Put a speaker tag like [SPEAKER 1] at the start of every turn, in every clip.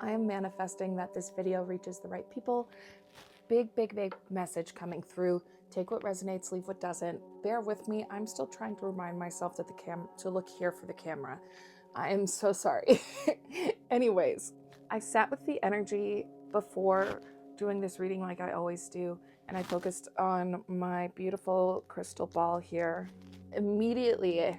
[SPEAKER 1] I am manifesting that this video reaches the right people. Big, big, big message coming through. Take what resonates, leave what doesn't. Bear with me. I'm still trying to remind myself that to look here for the camera. I am so sorry. Anyways, I sat with the energy before doing this reading like I always do, and I focused on my beautiful crystal ball here. Immediately,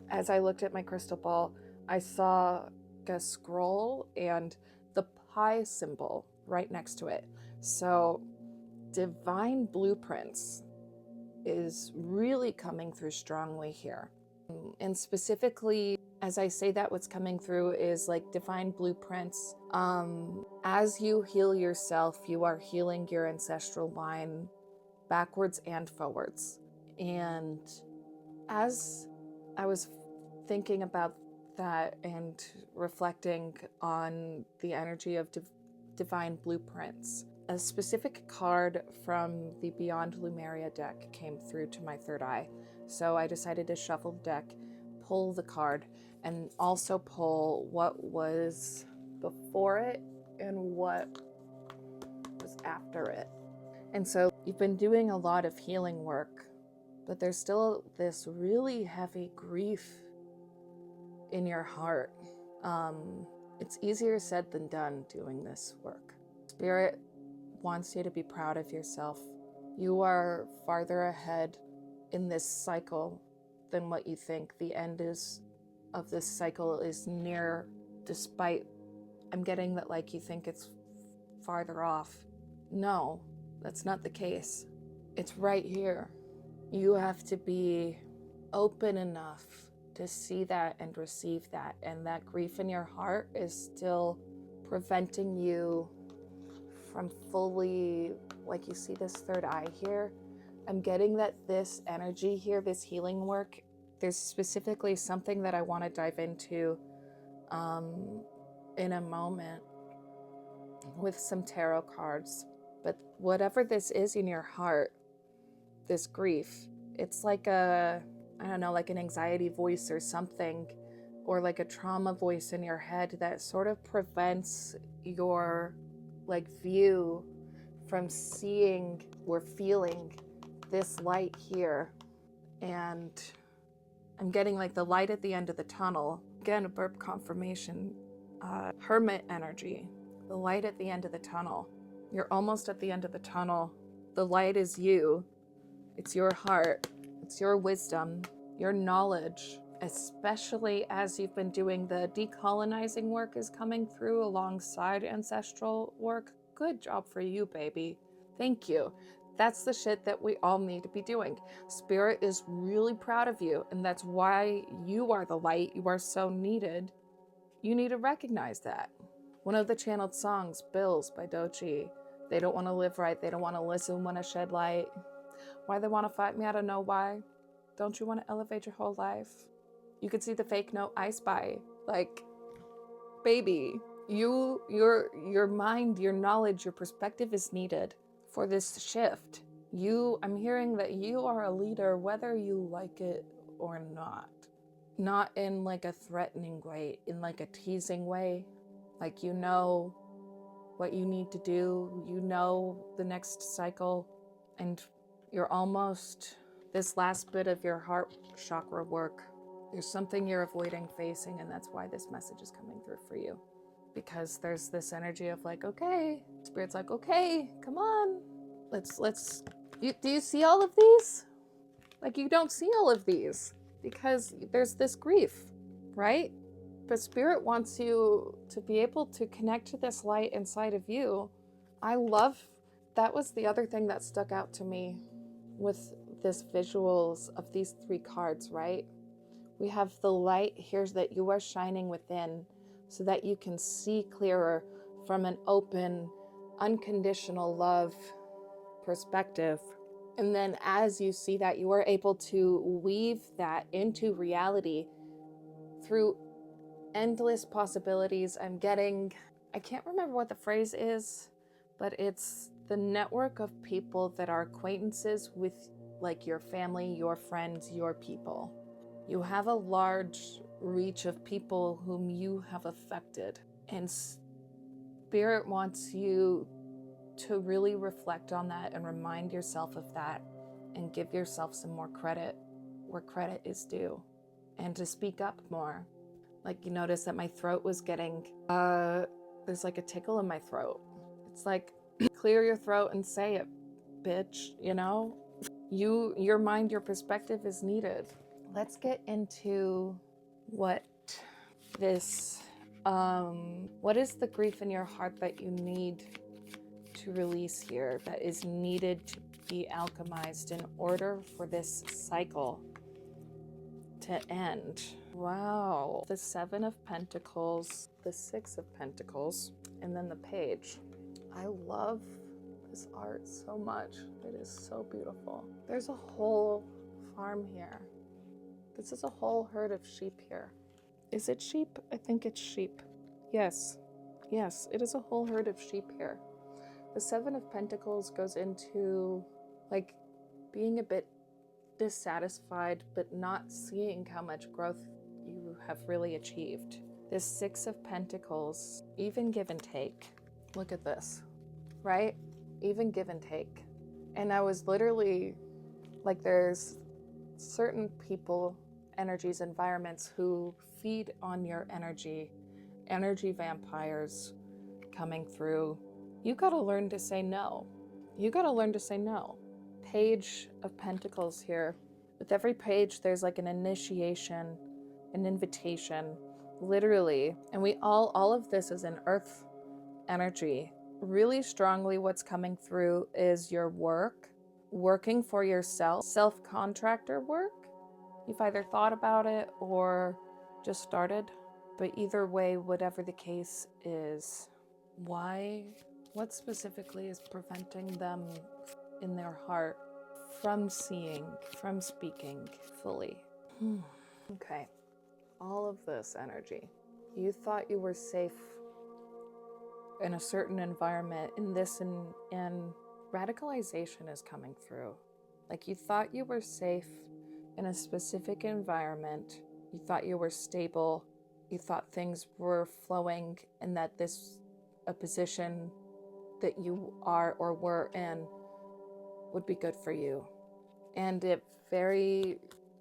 [SPEAKER 1] as I looked at my crystal ball, I saw a scroll and the pi symbol right next to it. So divine blueprints is really coming through strongly here. And specifically, as I say that, what's coming through is like divine blueprints. As you heal yourself, you are healing your ancestral line backwards and forwards. And as I was thinking about that and reflecting on the energy of divine blueprints, a specific card from the Beyond Lumeria deck came through to my third eye. So I decided to shuffle the deck, pull the card, and also pull what was before it and what was after it. And so you've been doing a lot of healing work, but there's still this really heavy grief in your heart. It's easier said than done doing this work. Spirit wants you to be proud of yourself. You are farther ahead in this cycle than what you think. The end of this cycle is near, despite I'm getting that like you think it's farther off. No, that's not the case. It's right here. You have to be open enough to see that and receive that. And that grief in your heart is still preventing you from fully, like you see this third eye here. I'm getting that this energy here, this healing work, there's specifically something that I want to dive into in a moment with some tarot cards. But whatever this is in your heart, this grief, it's like a, I don't know, like an anxiety voice or something, or like a trauma voice in your head that sort of prevents your like view from seeing or feeling this light here. And I'm getting like the light at the end of the tunnel. Again, a burp confirmation, hermit energy, the light at the end of the tunnel. You're almost at the end of the tunnel. The light is you. It's your heart. It's your wisdom, your knowledge, especially as you've been doing the decolonizing work is coming through alongside ancestral work. Good job for you, baby. Thank you. That's the shit that we all need to be doing. Spirit is really proud of you, and that's why you are the light. You are so needed. You need to recognize that. One of the channeled songs, Bills by doechii, they don't want to live right. They don't want to listen when I shed light. Why they want to fight me, I don't know why. Don't you want to elevate your whole life? You could see the fake note I spy. Like, baby, your mind, your knowledge, your perspective is needed for this shift. I'm hearing that you are a leader, whether you like it or not. Not in like a threatening way, in like a teasing way. Like, you know what you need to do. You know the next cycle, and you're almost this last bit of your heart chakra work. There's something you're avoiding facing, and that's why this message is coming through for you. Because there's this energy of like, okay, Spirit's like, okay, come on. Do you see all of these? Like, you don't see all of these because there's this grief, right? But Spirit wants you to be able to connect to this light inside of you. That was the other thing that stuck out to me with this visuals of these three cards, right? We have the light here that you are shining within so that you can see clearer from an open, unconditional love perspective. And then as you see that, you are able to weave that into reality through endless possibilities. I can't remember what the phrase is, but it's the network of people that are acquaintances with like your family, your friends, your people. You have a large reach of people whom you have affected. And Spirit wants you to really reflect on that and remind yourself of that and give yourself some more credit where credit is due, and to speak up more. Like, you notice that my throat was getting, there's like a tickle in my throat. It's like, clear your throat and say it, bitch, you know? Your mind, your perspective is needed. Let's get into what this, what is the grief in your heart that you need to release here, that is needed to be alchemized in order for this cycle to end? Wow. The Seven of Pentacles, the Six of Pentacles, and then the Page. I love this art so much. It is so beautiful. There's a whole farm here. This is a whole herd of sheep here. Is it sheep? I think it's sheep. Yes. Yes, it is a whole herd of sheep here. The Seven of Pentacles goes into like being a bit dissatisfied, but not seeing how much growth you have really achieved. This Six of Pentacles, even give and take. Look at this, right? Even give and take. And I was literally like, there's certain people, energies, environments who feed on your energy vampires coming through. You gotta learn to say no. You gotta learn to say no. Page of Pentacles here. With every page, there's like an initiation, an invitation, literally. And we all of this is an earth energy. Really strongly what's coming through is your work, working for yourself, self-contractor work. You've either thought about it or just started, but either way, whatever the case is, what specifically is preventing them in their heart from seeing, from speaking fully? Okay, all of this energy. You thought you were safe in a certain environment, in this, and radicalization is coming through. Like, you thought you were safe in a specific environment, you thought you were stable, you thought things were flowing, and that a position that you are or were in would be good for you. And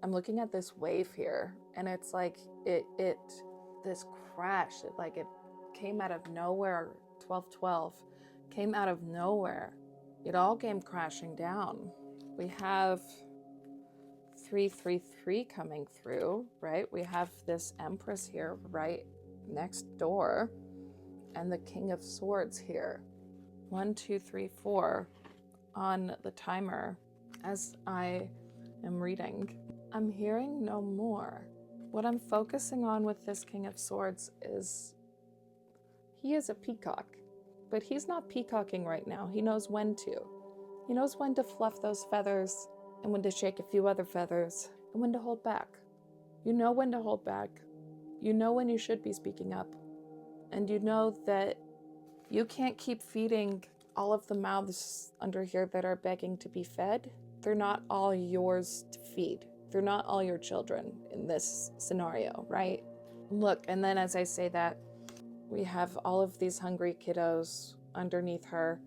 [SPEAKER 1] I'm looking at this wave here, and it's like this crash, it came out of nowhere. 1212 came out of nowhere. It all came crashing down. We have 333 coming through, right? We have this Empress here right next door, and the King of Swords here. 1, 2, 3, 4 on the timer as I am reading. I'm hearing no more. What I'm focusing on with this King of Swords is he is a peacock, but he's not peacocking right now. He knows when to. He knows when to fluff those feathers and when to shake a few other feathers and when to hold back. You know when to hold back. You know when you should be speaking up. And you know that you can't keep feeding all of the mouths under here that are begging to be fed. They're not all yours to feed. They're not all your children in this scenario, right? Look, and then as I say that, we have all of these hungry kiddos underneath her.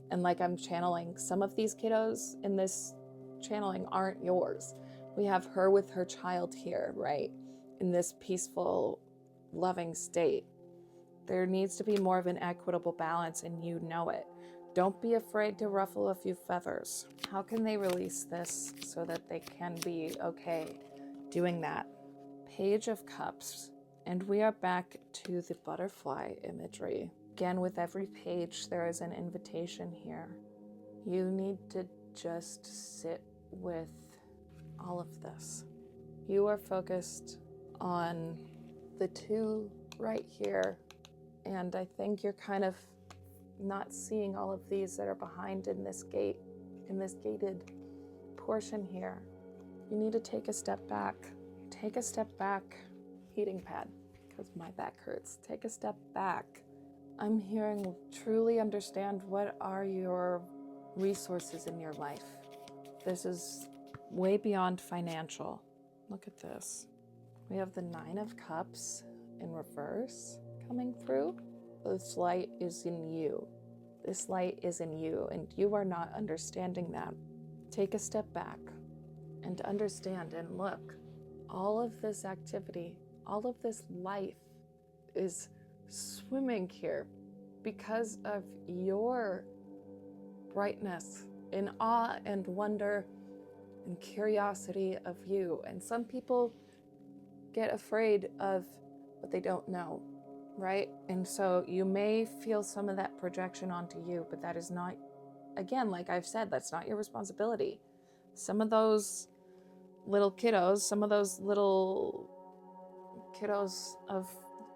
[SPEAKER 1] And like I'm channeling, some of these kiddos in this channeling aren't yours. We have her with her child here, right? In this peaceful, loving state. There needs to be more of an equitable balance, and you know it. Don't be afraid to ruffle a few feathers. How can they release this so that they can be okay doing that? Page of Cups. And we are back to the butterfly imagery. Again, with every page, there is an invitation here. You need to just sit with all of this. You are focused on the two right here, and I think you're kind of not seeing all of these that are behind in this gate, in this gated portion here. You need to take a step back. Take a step back. Heating pad, because my back hurts. Take a step back. I'm hearing truly understand what are your resources in your life. This is way beyond financial. Look at this. We have the Nine of Cups in reverse coming through. this light is in you. This light is in you, and you are not understanding that. Take a step back and understand and look. All of this activity, all of this life is swimming here because of your brightness, in awe and wonder and curiosity of you. And some people get afraid of what they don't know, right? And so you may feel some of that projection onto you, but that is not, again, like I've said, that's not your responsibility. Some of those little kiddos, some of those little kiddos of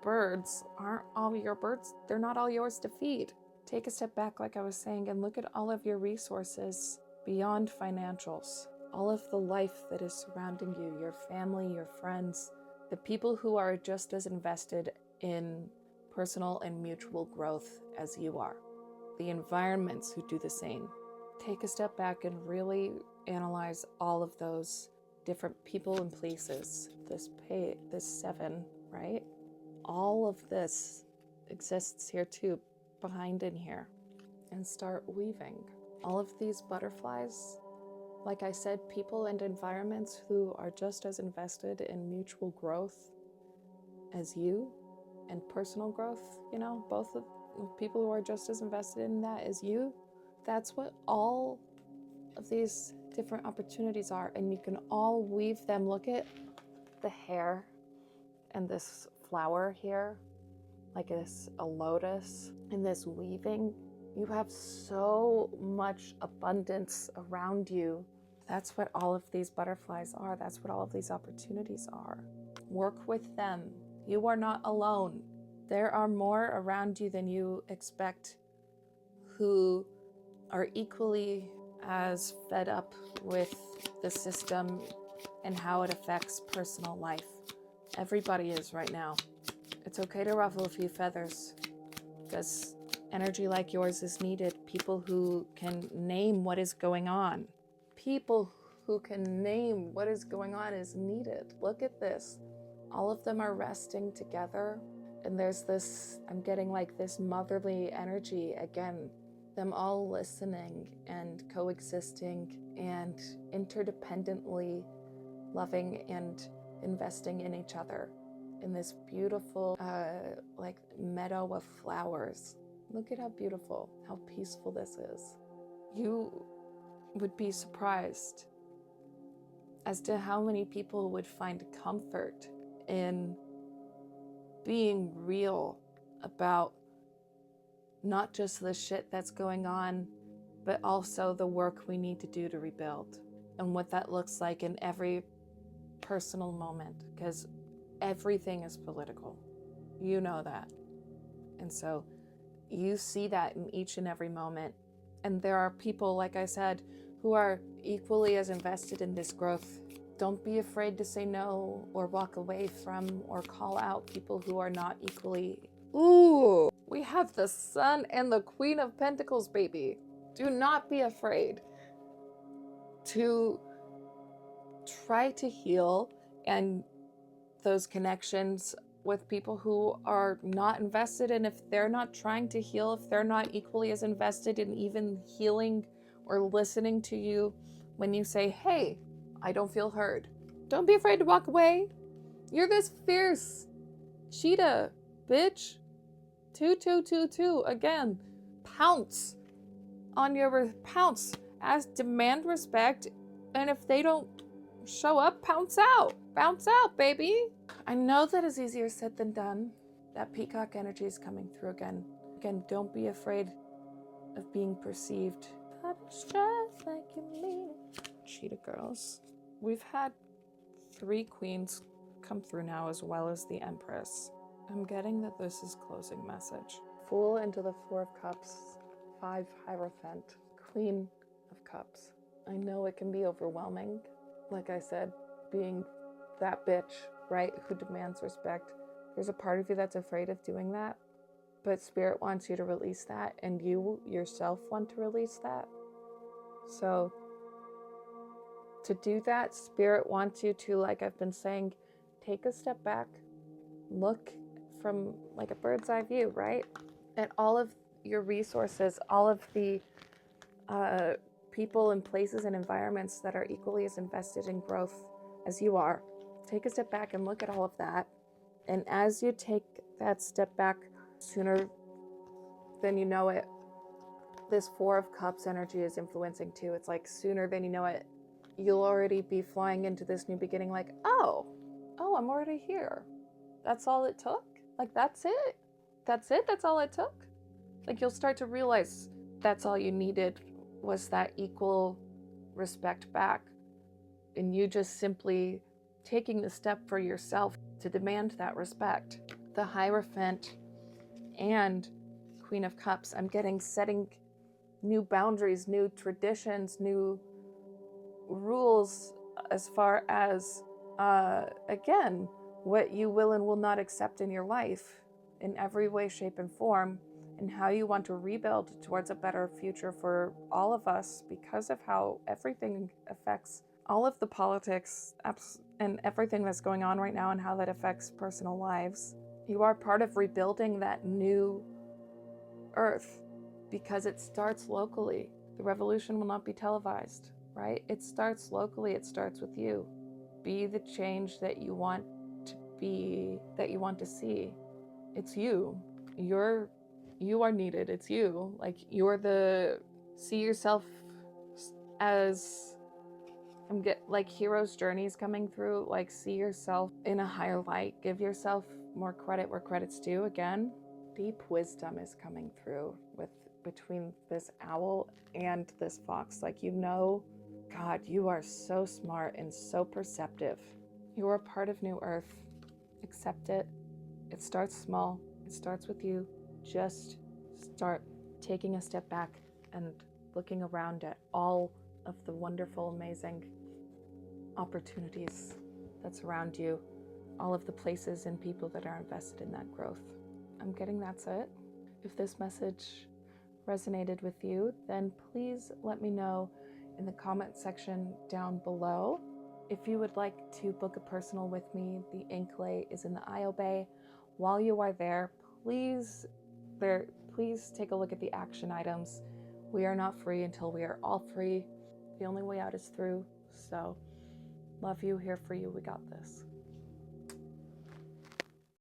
[SPEAKER 1] birds aren't all your birds. They're not all yours to feed. Take a step back, like I was saying, and look at all of your resources beyond financials, all of the life that is surrounding you, your family, your friends, the people who are just as invested in personal and mutual growth as you are, the environments who do the same. Take a step back and really analyze all of those different people and places. This 7, right? All of this exists here too, behind in here, and start weaving. All of these butterflies, like I said, people and environments who are just as invested in mutual growth as you, and personal growth, both of people who are just as invested in that as you. That's what all of these different opportunities are, and you can all weave them. Look at the hair and this flower here, like a lotus, and this weaving. You have so much abundance around you. That's what all of these butterflies are. That's what all of these opportunities are. Work with them. You are not alone. There are more around you than you expect who are equally as fed up with the system and how it affects personal life. Everybody is right now. It's okay to ruffle a few feathers, because energy like yours is needed. People who can name what is going on. People who can name what is going on is needed. Look at this. All of them are resting together, and there's this, I'm getting like this motherly energy again. Them all listening and coexisting and interdependently loving and investing in each other in this beautiful like meadow of flowers. Look at how beautiful, how peaceful this is. You would be surprised as to how many people would find comfort in being real about not just the shit that's going on, but also the work we need to do to rebuild, and what that looks like in every personal moment, because everything is political. You know that. And so you see that in each and every moment. And there are people, like I said, who are equally as invested in this growth. Don't be afraid to say no or walk away from or call out people who are not equally. Ooh, we have the Sun and the Queen of Pentacles, baby. Do not be afraid to try to heal and those connections with people who are not invested. And if they're not trying to heal, if they're not equally as invested in even healing or listening to you when you say, hey, I don't feel heard, don't be afraid to walk away. You're this fierce cheetah, bitch. 2 again. Pounce on your pounce. Demand respect, and if they don't show up, pounce out. Bounce out, baby. I know that is easier said than done. That peacock energy is coming through again. Again, don't be afraid of being perceived. Just like you mean it. Cheetah girls. We've had 3 queens come through now, as well as the Empress. I'm getting that this is closing message. Fool into the 4 of Cups, 5 Hierophant, Queen of Cups. I know it can be overwhelming. Like I said, being that bitch, right, who demands respect. There's a part of you that's afraid of doing that, but Spirit wants you to release that, and you yourself want to release that. So to do that, Spirit wants you to, like I've been saying, take a step back, look from like a bird's eye view, right? at all of your resources, all of the people and places and environments that are equally as invested in growth as you are. Take a step back and look at all of that. And as you take that step back, sooner than you know it, this Four of Cups energy is influencing too. It's like sooner than you know it, you'll already be flying into this new beginning like, oh, I'm already here. That's all it took? Like, that's it? That's it? That's all it took? Like, you'll start to realize that's all you needed was that equal respect back. And you just simply taking the step for yourself to demand that respect. The Hierophant and Queen of Cups, I'm getting setting new boundaries, new traditions, new rules as far as, again, what you will and will not accept in your life in every way, shape, and form, and how you want to rebuild towards a better future for all of us because of how everything affects all of the politics and everything that's going on right now and how that affects personal lives. You are part of rebuilding that new earth because it starts locally. The revolution will not be televised, right? It starts locally. It starts with you. Be the change that you want to be, that you want to see. It's you. You are needed. It's you. Like, see yourself as, like hero's journeys coming through. Like, see yourself in a higher light. Give yourself more credit where credit's due. Again, deep wisdom is coming through between this owl and this fox. Like, God, you are so smart and so perceptive. You are part of New Earth. Accept it. It starts small. It starts with you. Just start taking a step back and looking around at all of the wonderful, amazing opportunities that surround you, all of the places and people that are invested in that growth. I'm getting that's it. If this message resonated with you, then please let me know in the comment section down below. If you would like to book a personal with me, the Inklay is in the IO Bay. While you are there, please take a look at the action items. We are not free until we are all free. The only way out is through. So, love you, here for you. We got this.